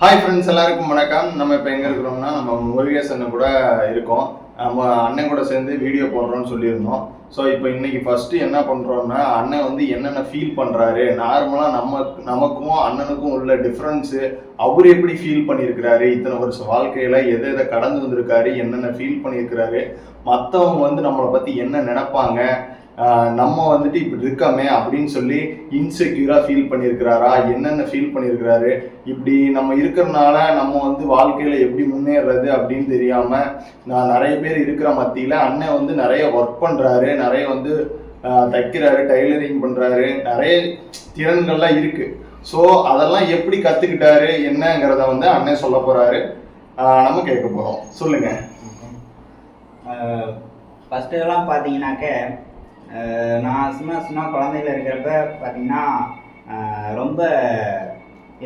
Hi friends, எல்லாருக்கும் வணக்கம். நம்ம இப்போ எங்கே இருக்கிறோம்னா, நம்ம முருகேசன் கூட இருக்கோம். நம்ம அண்ணன் கூட சேர்ந்து வீடியோ போடுறோம்னு சொல்லியிருந்தோம். ஸோ இப்போ இன்னைக்கு ஃபர்ஸ்ட் என்ன பண்ணுறோம்னா, அண்ணன் வந்து என்னென்ன ஃபீல் பண்ணுறாரு, நார்மலாக நமக்கும் அண்ணனுக்கும் உள்ள டிஃப்ரென்ஸு, அவர் எப்படி ஃபீல் பண்ணியிருக்கிறாரு, இத்தனை வருஷம் வாழ்க்கையில் எதை எதை கடந்து வந்திருக்காரு, என்னென்ன ஃபீல் பண்ணியிருக்கிறாரு, மற்றவங்க வந்து நம்மளை பற்றி என்ன நினைப்பாங்க, நம்ம வந்துட்டு இப்படி இருக்கமே அப்படின்னு சொல்லி இன்செக்யூரா ஃபீல் பண்ணியிருக்கிறாரா, என்னென்ன ஃபீல் பண்ணியிருக்கிறாரு, இப்படி நம்ம இருக்கிறனால நம்ம வந்து வாழ்க்கையில எப்படி முன்னேறது அப்படின்னு தெரியாம நிறைய பேர் இருக்கிற மத்தியில அண்ணன் வந்து நிறைய ஒர்க் பண்றாரு, நிறைய வந்து தைக்கிறாரு, டைலரிங் பண்றாரு, நிறைய திறன்கள்லாம் இருக்கு. ஸோ அதெல்லாம் எப்படி கத்துக்கிட்டாரு என்னங்கிறத வந்து அண்ணன் சொல்ல போறாரு, நம்ம கேட்க போறோம். சொல்லுங்க. ஃபர்ஸ்ட் எல்லாம் பார்த்தீங்கன்னாக்க நான் சின்ன குழந்தையில இருக்கிறப்ப பார்த்தீங்கன்னா ரொம்ப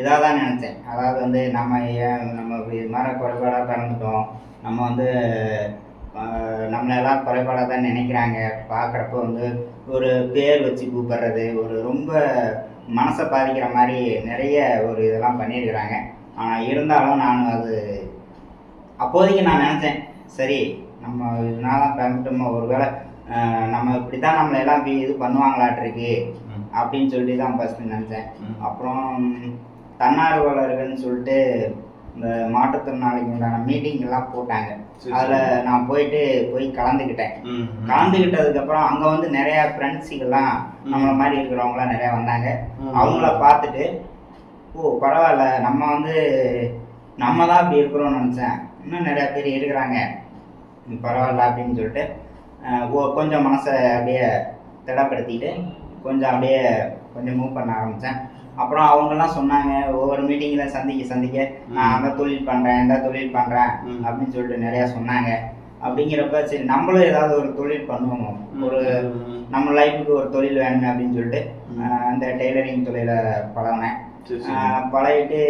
இதாக தான் நினச்சேன். அதாவது வந்து நம்ம இது மாதிரி குறைபாடாக பிறந்துட்டோம், நம்ம வந்து நம்மளெல்லாம் குறைபாடாக தான் நினைக்கிறாங்க. பார்க்குறப்ப வந்து ஒரு பேர் வச்சு கூப்பிட்றது, ஒரு ரொம்ப மனசை பாதிக்கிற மாதிரி நிறைய ஒரு இதெல்லாம் பண்ணியிருக்கிறாங்க. ஆனால் இருந்தாலும் நான் அது அப்போதைக்கு நான் நினச்சேன், சரி நம்ம இதனால தான் பிறந்துட்டோமோ, ஒரு வேளை நம்ம இப்படி தான் நம்மளை எல்லாம் இது பண்ணுவாங்களாட்டிருக்கு அப்படின்னு சொல்லி தான் ஃபஸ்ட்டு நினச்சேன். அப்புறம் தன்னார்வலர்கள்னு சொல்லிட்டு இந்த மாற்றுத்திறனாளிக்கு உண்டான மீட்டிங் எல்லாம் போட்டாங்க. அதில் நான் போய் கலந்துக்கிட்டேன். கலந்துக்கிட்டதுக்கப்புறம் அங்கே வந்து நிறையா ஃப்ரெண்ட்ஸுக்கெல்லாம் நம்மளை மாதிரி இருக்கிறவங்களாம் நிறையா வந்தாங்க. அவங்கள பார்த்துட்டு பரவாயில்ல, நம்ம தான் இப்படி இருக்கிறோம்னு நினச்சேன், இன்னும் நிறையா பேர் இருக்கிறாங்க, பரவாயில்ல அப்படின்னு சொல்லிட்டு கொஞ்சம் மனசை அப்படியே திடப்படுத்திட்டு கொஞ்சம் மூவ் பண்ண ஆரம்பித்தேன். அப்புறம் அவங்கெல்லாம் சொன்னாங்க, ஒவ்வொரு மீட்டிங்கில் சந்திக்க நான் அந்த தொழில் பண்ணுறேன், இந்த தொழில் பண்ணுறேன் அப்படின்னு சொல்லிட்டு நிறையா சொன்னாங்க. அப்படிங்கிறப்ப சரி நம்மளும் ஏதாவது ஒரு தொழில் பண்ணுவோம், ஒரு நம்ம லைஃபுக்கு ஒரு தொழில் வேணுமே அப்படின்னு சொல்லிட்டு அந்த டெய்லரிங் தொழிலை பழகினேன். பழகிட்டு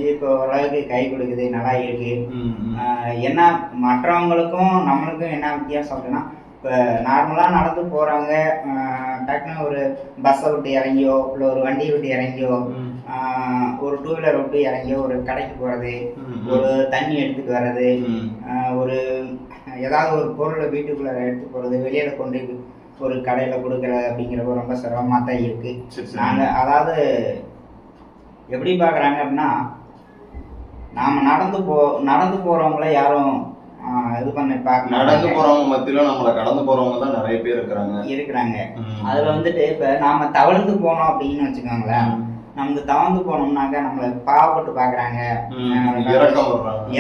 இப்போ ஓரளவுக்கு கை கொடுக்குது, நல்லா இருக்கு. என்ன மற்றவங்களுக்கும் நம்மளுக்கும் என்ன வித்தியாசம் அப்படின்னா, இப்போ நார்மலாக நடந்து போகிறவங்க டக்குன்னு ஒரு பஸ்ஸை விட்டு இறங்கியோ இல்லை ஒரு வண்டியை விட்டு இறங்கியோ ஒரு டூ வீலர் விட்டு இறங்கியோ ஒரு கடைக்கு போகிறது, ஒரு தண்ணி எடுத்துகிட்டு வர்றது, ஒரு ஏதாவது ஒரு பொருளை வீட்டுக்குள்ளே எடுத்து போகிறது, வெளியில் கொண்டு ஒரு கடையில் கொடுக்குறது அப்படிங்கிறப்ப ரொம்ப சிரமமாக தான் இருக்குது. நாங்கள் அதாவது எப்படி பார்க்குறாங்க அப்படின்னா, நாம் நடந்து போகிறவங்கள யாரும் இது பண்ணி பார்க்க, நடந்து போகிறவங்க மத்தியில் நம்மளை கடந்து போகிறவங்க தான் நிறைய பேர் இருக்கிறாங்க. அதில் வந்துட்டு இப்போ நாம் தவழ்ந்து போனோம் அப்படின்னு வச்சுக்கோங்களேன், நமக்கு தவழ்ந்து போனோம்னாக்க நம்மளை பாவப்பட்டு பார்க்குறாங்க,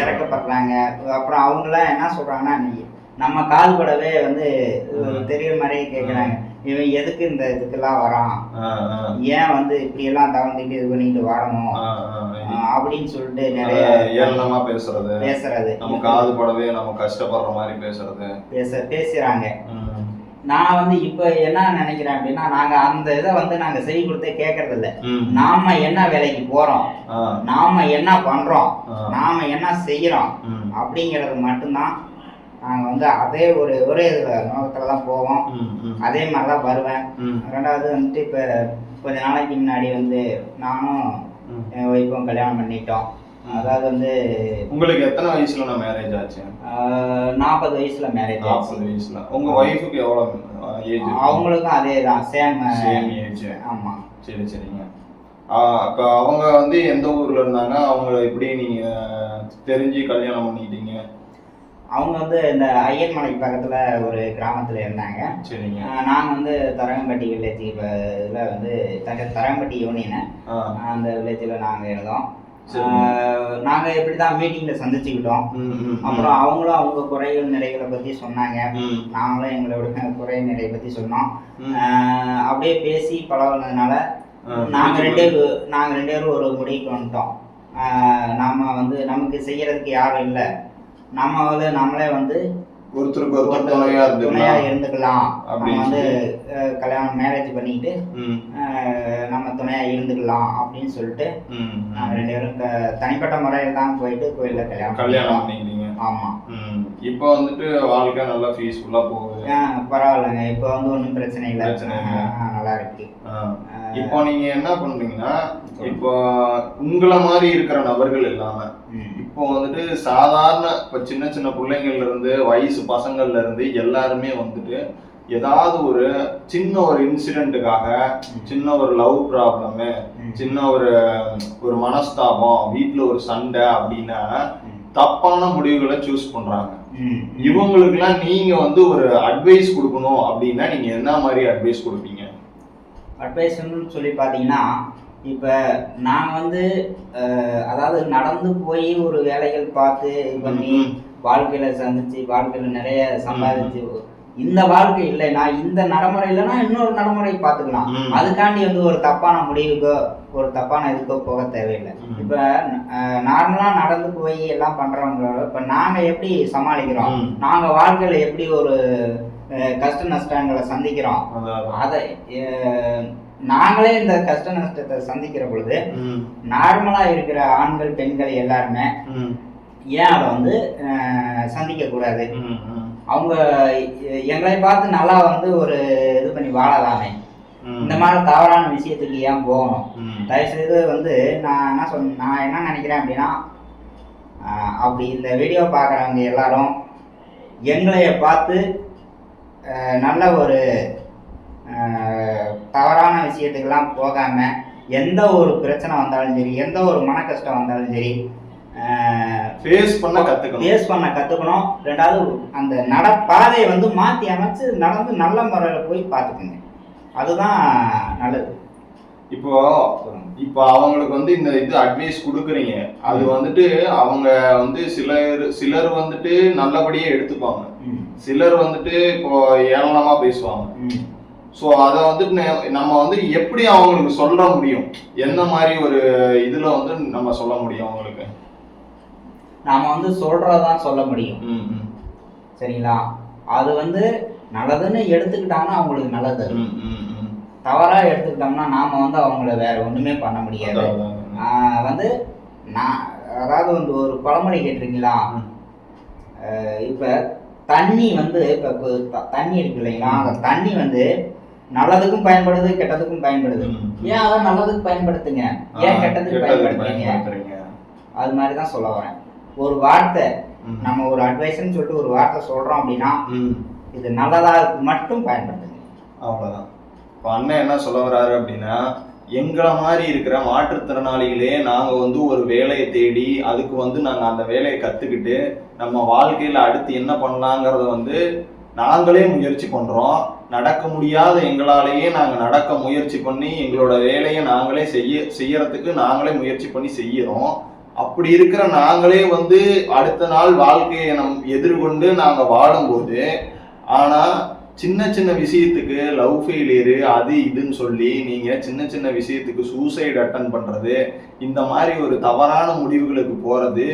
இறக்கப்படுறாங்க. அப்புறம் அவங்களாம் என்ன சொல்கிறாங்கன்னா, நம்ம கால் படவே வந்து தெரியுற மாதிரியே கேட்குறாங்க, இவன் எதுக்கு இந்த இதுக்கெல்லாம் வரான், ஏன் வந்து இப்படியெல்லாம் தவழ்ந்துட்டு இது பண்ணிட்டு வரணும் அப்படின்னு சொல்லிட்டு நிறைய ஏளனமா பேசுறது, நம்ம காது படவே நம்ம கஷ்டப்படுற மாதிரி பேசுறாங்க. நான் வந்து இப்ப என்ன நினைக்கிறேன் அப்படின்னா, நாங்க அந்த இதை வந்து நாங்க செய் கொடுத்தே கேட்கறது இல்லை. நாம என்ன வேலைக்கு போறோம், நாம என்ன பண்றோம், நாம என்ன செய்யறோம் அப்படிங்கிறது மட்டும்தான். நாங்கள் வந்து அதே ஒரே நோக்கத்தில் தான் போவோம், அதே மாதிரி தான் வருவேன். ரெண்டாவது வந்துட்டு இப்போ கொஞ்ச நாளைக்கு முன்னாடி வந்து நானும் என் ஒய்ஃபும் கல்யாணம் பண்ணிட்டோம். அதாவது வந்து உங்களுக்கு எத்தனை வயசுல மேரேஜ் ஆச்சு? 40 வயசுல மேரேஜ். 40 வயசுல. உங்க ஒய்ஃபுக்கு எவ்வளோ ஏஜ்? அவங்களுக்கும் அதே தான், சேம் ஏஜ். ஆமாம். சரிங்க. அப்போ அவங்க வந்து எந்த ஊர்ல இருந்தாங்க, அவங்கள எப்படி நீங்க தெரிஞ்சு கல்யாணம் பண்ணிக்கிட்டீங்க? அவங்க வந்து இந்த ஐயன்மலை பக்கத்தில் ஒரு கிராமத்தில் இருந்தாங்க. சரிங்க. நாங்கள் வந்து தரங்கம்பட்டி வில்லேஜ் இதில் வந்து தரங்கம்பட்டி யூனியனை அந்த வில்லேஜில் நாங்கள் இருந்தோம். நாங்கள் எப்படி தான் மீட்டிங்கில் சந்திச்சுக்கிட்டோம். அப்புறம் அவங்களும் அவங்க குறைகள் நிறைகளை பற்றி சொன்னாங்க, நாங்களும் எங்களோட குறை நிறைய பற்றி சொன்னோம். அப்படியே பேசி பழகினதுனால நாங்கள் ரெண்டு பேரும் ஒரு முடிவுக்கு வந்துட்டோம். நாம் வந்து நமக்கு செய்யறதுக்கு யாரும் இல்லை, நம்மளே வந்து ஒருத்தருக்கு துணையா இருந்துக்கலாம். நம்ம வந்து கல்யாணம் மேரேஜ் பண்ணிக்கிட்டு நம்ம துணையா இருந்துக்கலாம் அப்படின்னு சொல்லிட்டு நாங்கள் 2 பேரும் தனிப்பட்ட முறையில் தான் போயிட்டு கோயிலில் கல்யாணம் பண்ணிக்கிட்டீங்க. ஆமா. இப்போ வந்துட்டு வாழ்க்கை நல்லா பீஸ்ஃபுல்லா போகுது? பரவாயில்லைங்க, இப்போ வந்து ஒன்றும் பிரச்சனை இல்லை, நல்லா இருக்கு. இப்போ நீங்க என்ன பண்றீங்கன்னா, இப்போ உங்களை மாதிரி இருக்கிற நபர்கள் இல்லாம இப்போ வந்துட்டு சாதாரண இப்போ சின்ன சின்ன பிள்ளைங்கள்ல இருந்து வயசு பசங்கள்ல இருந்து எல்லாருமே வந்துட்டு ஏதாவது ஒரு சின்ன ஒரு இன்சிடென்ட்டுக்காக சின்ன ஒரு லவ் ப்ராப்ளமு சின்ன ஒரு மனஸ்தாபம் வீட்டுல ஒரு சண்டை அப்படின்னா தப்பான முடிவுகளை சூஸ் பண்றாங்க. இவங்களுக்குலாம் நீங்க வந்து ஒரு அட்வைஸ் கொடுக்கணும் அப்படின்னா நீங்க என்ன மாதிரி அட்வைஸ் கொடுப்பீங்க? அட்வைஸ்ன்னு சொல்லி பார்த்தீங்கன்னா, இப்போ நான் வந்து அதாவது நடந்து போய் ஒரு வேலைகள் பார்த்து பண்ணி வாழ்க்கையில் சந்திச்சு வாழ்க்கையில் நிறைய சம்பாதிச்சு இந்த வாழ்க்கை இல்லைன்னா இந்த நடைமுறை இல்லைன்னா இன்னொரு நடைமுறை பார்த்துக்கலாம். அதுக்காண்டி வந்து ஒரு தப்பான முடிவுக்கோ ஒரு தப்பான இதுக்கோ போக தேவையில்லை. இப்போ நார்மலாக நடந்து போய் எல்லாம் பண்ணுறவங்களோட இப்போ நாங்கள் எப்படி சமாளிக்கிறோம், நாங்கள் வாழ்க்கையில் எப்படி ஒரு கஷ்ட நஷ்டங்களை சந்திக்கிறோம், அதை நாங்களே இந்த கஷ்ட நஷ்டத்தை சந்திக்கிற பொழுது நார்மலாக இருக்கிற ஆண்கள் பெண்கள் எல்லாருமே ஏன் அதை வந்து சந்திக்க கூடாது? அவங்க எங்களை பார்த்து நல்லா வந்து ஒரு இது பண்ணி வாழலாமே, இந்த மாதிரி தவறான விஷயத்துக்கு ஏன் போகணும்? தயவுசெய்து வந்து நான் என்ன நினைக்கிறேன் அப்படின்னா, அப்படி இந்த வீடியோ பார்க்குறவங்க எல்லாரும் எங்களைய பார்த்து நல்ல ஒரு தவறான விஷயத்துக்கெல்லாம் போகாமல் எந்த ஒரு பிரச்சனை வந்தாலும் சரி, எந்த ஒரு மன கஷ்டம் வந்தாலும் சரி ஃபேஸ் பண்ண கற்றுக்கணும். ரெண்டாவது அந்த நடப்பாதையை வந்து மாற்றி அமைச்சு நடந்து நல்ல முறையில் போய் பார்த்துக்குங்க, அதுதான் நல்லது. இப்போ அவங்களுக்கு வந்து இந்த இது அட்வைஸ் கொடுக்குறீங்க, அது வந்துட்டு அவங்க வந்து சிலர் வந்துட்டு நல்லபடியே எடுத்துப்பாங்க, சிலர் வந்துட்டு இப்போ ஏளனமா பேசுவாங்க. ஸோ அதை வந்துட்டு நம்ம வந்து எப்படி அவங்களுக்கு சொல்ல முடியும்? என்ன மாதிரி ஒரு இதுல வந்து நம்ம சொல்ல முடியும் அவங்களுக்கு? நாம வந்து சொல்றதான் சொல்ல முடியும், சரிங்களா? அது வந்து நல்லதுன்னு எடுத்துக்கிட்டாங்கன்னா அவங்களுக்கு நல்லது, தவறா எடுத்துக்கிட்டோம்னா நாம வந்து அவங்கள வேற ஒண்ணுமே பண்ண முடியாது. வந்து நான் அதாவது வந்து ஒரு பழமொழி கேட்டிருக்கீங்களா? இப்ப தண்ணி வந்து இப்ப தண்ணி இருக்கு இல்லைங்களா, அந்த தண்ணி வந்து நல்லதுக்கும் பயன்படுது கெட்டதுக்கும் பயன்படுது. ஏன் அதை நல்லதுக்கு பயன்படுத்துங்க, ஏன் கெட்டதுக்கு பயன்படுத்துறீங்க? அது மாதிரிதான் சொல்ல வரேன். ஒரு வார்த்தை நம்ம ஒரு அட்வைஸ்ன்னு சொல்லிட்டு ஒரு வார்த்தை சொல்றோம் அப்படின்னா இது நல்லதா மட்டும் பயன்படுத்துங்க, அவ்வளவுதான். இப்போ அண்ணன் என்ன சொல்ல வர்றாரு அப்படின்னா, எங்களை மாதிரி இருக்கிற மாற்றுத்திறனாளிகளே நாங்கள் வந்து ஒரு வேலையை தேடி அதுக்கு வந்து நாங்கள் அந்த வேலையை கற்றுக்கிட்டு நம்ம வாழ்க்கையில் அடுத்து என்ன பண்ணலாங்கிறத வந்து நாங்களே முயற்சி பண்ணுறோம். நடக்க முடியாத எங்களாலேயே நாங்கள் நடக்க முயற்சி பண்ணி எங்களோட வேலையை நாங்களே செய்யறதுக்கு நாங்களே முயற்சி பண்ணி செய்கிறோம். அப்படி இருக்கிற நாங்களே வந்து அடுத்த நாள் வாழ்க்கையை எதிர்கொண்டு நாங்கள் வாழும்போது, ஆனால் சின்ன சின்ன விஷயத்துக்கு லவ் ஃபெயிலியரு அது இதுன்னு சொல்லி நீங்கள் சின்ன சின்ன விஷயத்துக்கு சூசைட் அட்டன் பண்ணுறது, இந்த மாதிரி ஒரு தவறான முடிவுகளுக்கு போகிறது,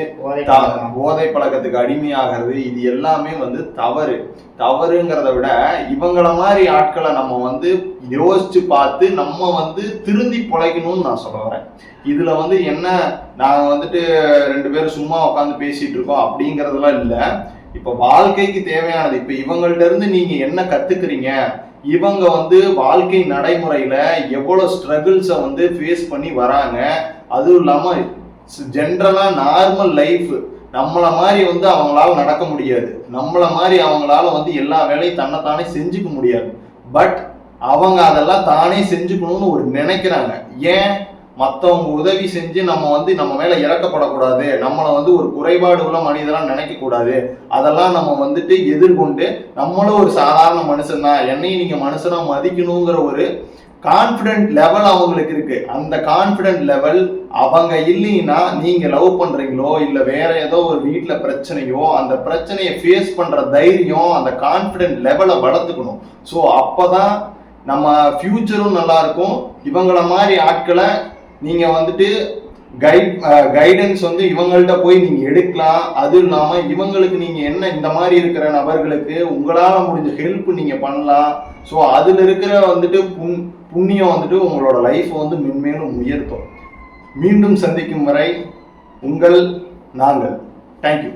போதை பழக்கத்துக்கு அடிமையாகிறது, இது எல்லாமே வந்து தவறுங்கிறத விட இவங்கள மாதிரி ஆட்களை நம்ம வந்து யோசிச்சு பார்த்து நம்ம வந்து திருந்தி பிழைக்கணும்னு நான் சொல்ல வரேன். இதுல வந்து என்ன நாங்கள் வந்துட்டு 2 பேரும் சும்மா உட்காந்து பேசிட்டு இருக்கோம் அப்படிங்கிறதுலாம் இல்லை. இப்போ வாழ்க்கைக்கு தேவையானது, இப்போ இவங்கள்ட்ட இருந்து நீங்க என்ன கத்துக்கிறீங்க, இவங்க வந்து வாழ்க்கை நடைமுறையில எவ்வளவு ஸ்ட்ரகிள்ஸை வந்து ஃபேஸ் பண்ணி வராங்க, அதுவும் இல்லாம ஜென்ரலா நார்மல் லைஃப் நம்மள மாதிரி வந்து அவங்களால நடக்க முடியாது, நம்மள மாதிரி அவங்களால வந்து எல்லா வேலையும் தன்னைத்தானே செஞ்சுக்க முடியாது. பட் அவங்க அதெல்லாம் தானே செஞ்சுக்கணும்னு ஒரு நினைக்கிறாங்க. ஏன்? மற்றவங்க உதவி செஞ்சு நம்ம வந்து நம்ம மேல இறக்கப்படக்கூடாது, நம்மளை வந்து ஒரு குறைபாடு உள்ள மனிதெல்லாம் நினைக்க கூடாது, அதெல்லாம் நம்ம வந்துட்டு எதிர்கொண்டு நம்மளும் ஒரு சாதாரண மனுஷன் தான், என்னையும் நீங்க மனுஷனா மதிக்கணுங்கிற ஒரு கான்ஃபிடென்ட் லெவல் அவங்களுக்கு இருக்கு. அந்த கான்ஃபிடென்ட் லெவல் அவங்க இல்லைன்னா நீங்க லவ் பண்றீங்களோ இல்ல வேற ஏதோ ஒரு வீட்டுல பிரச்சனையோ அந்த பிரச்சனையை ஃபேஸ் பண்ற தைரியம் அந்த கான்ஃபிடென்ட் லெவலை வளர்த்துக்கணும். ஸோ அப்பதான் நம்ம ஃபியூச்சரும் நல்லா இருக்கும். இவங்கள மாதிரி ஆட்களை நீங்க வந்துட்டு கைடன்ஸ் வந்து இவங்கள்ட்ட போய் நீங்க எடுக்கலாம். அதுவும் இல்லாம இவங்களுக்கு நீங்க என்ன இந்த மாதிரி இருக்கிற நபர்களுக்கு உங்களால முடிஞ்ச ஹெல்ப் நீங்க பண்ணலாம். ஸோ அதுல இருக்கிற வந்துட்டு புண்ணியம் வந்துட்டு உங்களோட லைஃப் வந்து மென்மேலும் உயர்த்தும். மீண்டும் சந்திக்கும் வரை உங்கள் நாங்கள். தேங்க்யூ.